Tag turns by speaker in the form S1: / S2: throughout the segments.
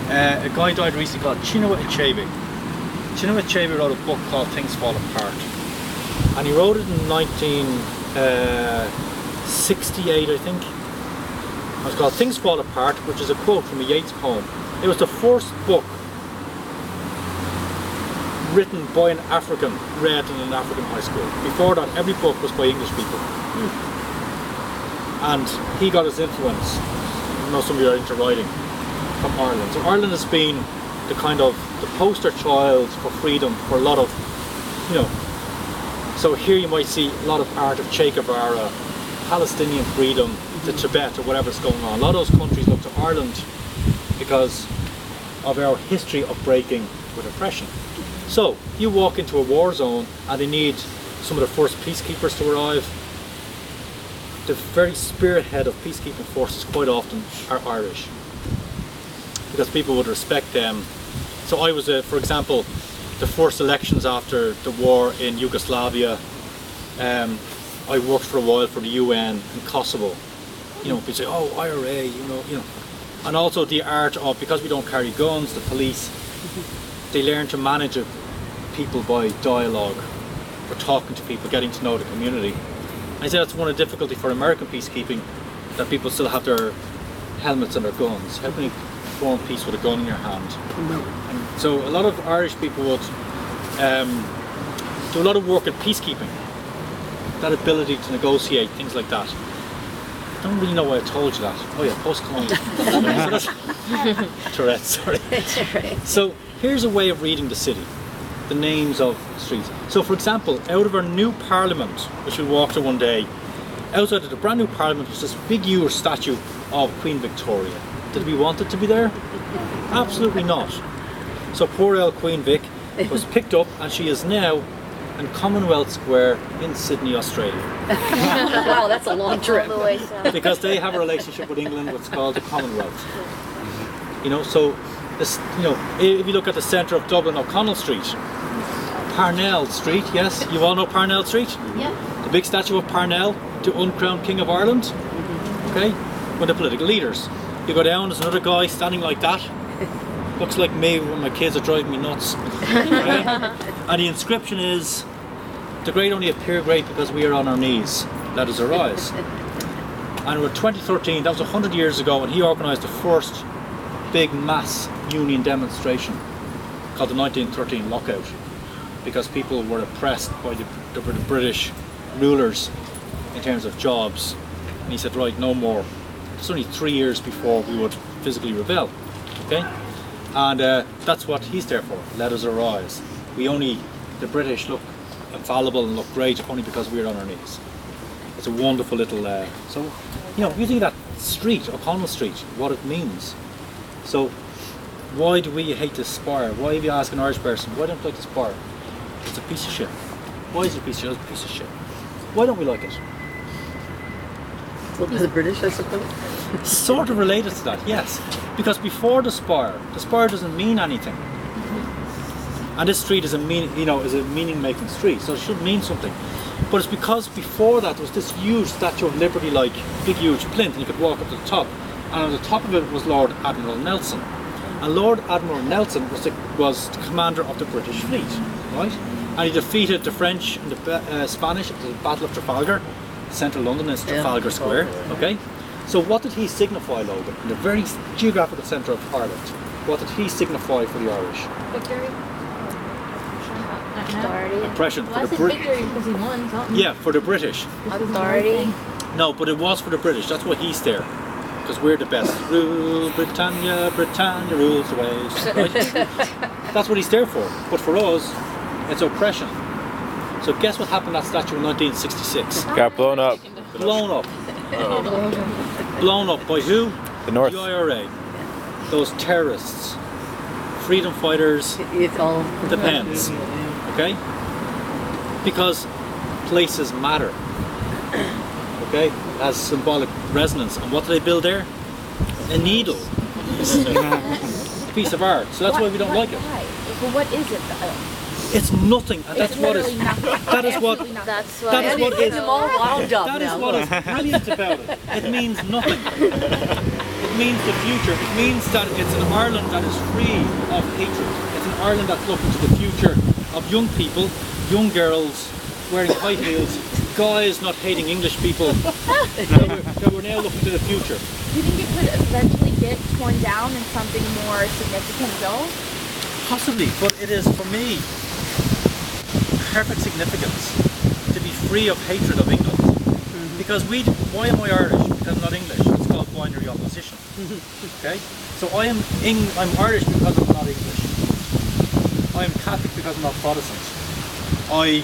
S1: a guy died recently called Chinua Achebe. Chinua Achebe wrote a book called Things Fall Apart. And he wrote it in 1968, I think. It was called Things Fall Apart, which is a quote from a Yeats poem. It was the first book written by an African, read in an African high school. Before that, every book was by English people. And he got his influence, I know some of you are into writing, from Ireland. So Ireland has been the kind of the poster child for freedom for a lot of, you know, so here you might see a lot of art of Che Guevara, Palestinian freedom, to Tibet or whatever's going on. A lot of those countries look to Ireland because of our history of breaking with oppression. So you walk into a war zone and they need some of the first peacekeepers to arrive. The very spearhead of peacekeeping forces quite often are Irish because people would respect them. So I was, for example, the first elections after the war in Yugoslavia, I worked for a while for the UN in Kosovo. You know, people say, oh, IRA, you know. And also the art of, because we don't carry guns, the police, they learn to manage people by dialogue, for talking to people, getting to know the community. I say that's one of the difficulty for American peacekeeping, that people still have their helmets and their guns. How can you form peace with a gun in your hand? And so a lot of Irish people would do a lot of work at peacekeeping, that ability to negotiate, things like that. I don't really know why I told you that. Oh yeah, post-colonial. Tourette's, sorry. So here's a way of reading the city, the names of streets. So for example, out of our new parliament, which we walked to one day, outside of the brand new parliament was this big huge statue of Queen Victoria. Did we want it to be there? Absolutely not. So poor old Queen Vic was picked up and she is now in Commonwealth Square in Sydney, Australia.
S2: Wow, that's a long trip.
S1: Because they have a relationship with England, what's called the Commonwealth. You know, so this, you know, if you look at the centre of Dublin, O'Connell Street, Parnell Street, yes, you all know Parnell Street?
S2: Yeah.
S1: The big statue of Parnell, the uncrowned King of Ireland, okay, with the political leaders. You go down, there's another guy standing like that. Looks like me when my kids are driving me nuts. Okay? And the inscription is, the great only appear great because we are on our knees. Let us arise. And in 2013, that was 100 years ago, and he organised the first big mass union demonstration called the 1913 lockout, because people were oppressed by the British rulers in terms of jobs. And he said, right, no more. It's only 3 years before we would physically rebel. Okay? And that's what he's there for. Let us arise. The British look infallible and look great only because we're on our knees. It's a wonderful little, so, you know, you think that street, O'Connell Street, what it means. So, why do we hate this spire? Why, if you ask an Irish person, why don't you like the spire? It's a piece of shit. Why is it a piece of shit? It's a piece of shit. Why don't we like it?
S3: Well, the British, I suppose.
S1: Sort of related to that, yes. Because before the spire doesn't mean anything. And this street is a meaning-making street, so it should mean something. But it's because before that there was this huge Statue of Liberty, like big huge plinth, and you could walk up to the top. And on the top of it was Lord Admiral Nelson. And Lord Admiral Nelson was the commander of the British fleet, right? And he defeated the French and the Spanish at the Battle of Trafalgar. Central London is Trafalgar Square, okay? So what did he signify, Logan, in the very geographical centre of Ireland? What did he signify for the Irish?
S2: Victory.
S4: Authority.
S1: Oppression.
S2: Well, I said victory because he won something.
S1: Yeah, for the British.
S4: Authority.
S1: No, but it was for the British. That's why he's there. Because we're the best. Rule Britannia, Britannia rules the waves. Right? That's what he's there for. But for us, it's oppression. So guess what happened to that statue in 1966?
S5: Got blown up.
S1: Blown up. Blown up by who?
S5: The North.
S1: The IRA. Those terrorists. Freedom fighters.
S3: It's all
S1: Depends. Okay? Because places matter. Okay? It has symbolic resonance. And what do they build there? A needle. A piece of art. So that's why we don't like it.
S2: Why? But what is it?
S1: It's nothing. And that's what is. That is what.
S4: That's why.
S1: That is what is.
S3: I'm all wound up
S1: That is
S3: now.
S1: what is brilliant about it. It means nothing. It means the future. It means that it's an Ireland that is free of hatred. It's an Ireland that's looking to the future of young people, young girls wearing high heels, guys not hating English people. that we're now looking to the future.
S4: Do you think it could eventually get torn down and something more significant built?
S1: Possibly, but it is for me perfect significance to be free of hatred of England. Because why am I Irish? Because I'm not English. It's called binary opposition. Okay? So I'm Irish because I'm not English. I am Catholic because I'm not Protestant. I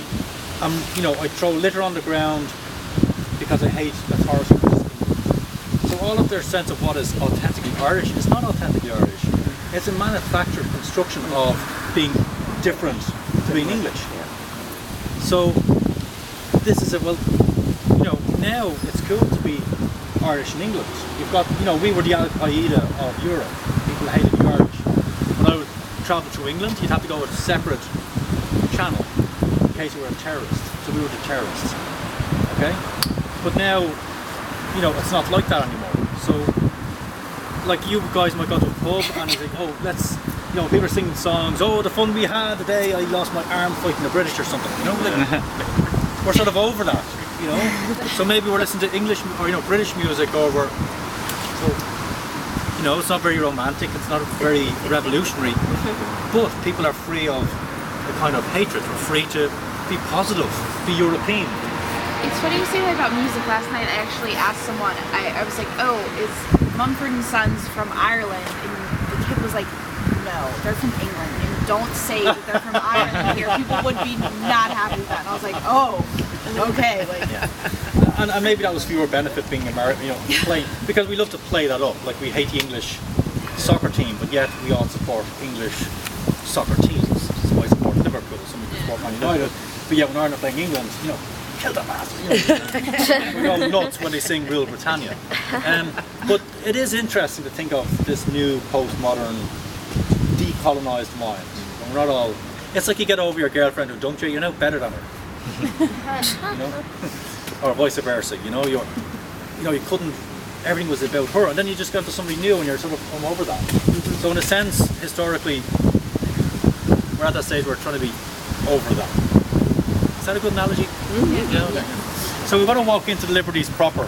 S1: throw litter on the ground because I hate authoritarianism. So all of their sense of what is authentically Irish is not authentically Irish. It's a manufactured construction of being different to being English. So this is now it's cool to be Irish in England. You've got, we were the Al-Qaeda of Europe. People hated the Irish. When I would travel through England, you'd have to go a separate channel in case you were a terrorist. So we were the terrorists. Okay? But now, it's not like that anymore. So, like you guys might go to a pub and it's like, oh, let's, people are singing songs, oh, the fun we had the day I lost my arm fighting the British or something, we're sort of over that, so maybe we're listening to English or British music over, so it's not very romantic, it's not very revolutionary, but people are free of the kind of hatred. We're free to be positive, be European.
S4: It's funny you say that about music. Last night I actually asked someone, I was like, oh, is Mumford & Sons from Ireland? And the kid was like, no, they're from England. And don't say that they're from Ireland here. People would be not happy with that. And I was like, oh, okay.
S1: And maybe that was for your benefit being American, playing, because we love to play that up. Like we hate the English soccer team, but yet we all support English soccer teams. So I support Liverpool, some people support Man United. But yet when Ireland are playing England, kill the bastards. We go nuts when they sing Rule Britannia. But it is interesting to think of this new postmodern decolonised mind. And we're not all. It's like you get over your girlfriend who dumped you. You're now better than her. Or vice versa. You couldn't. Everything was about her, and then you just got to somebody new, and you're sort of over that. So in a sense, historically, we're at that stage where we're trying to be over that. Is that a good analogy? Yeah. So we're going to walk into the Liberties proper.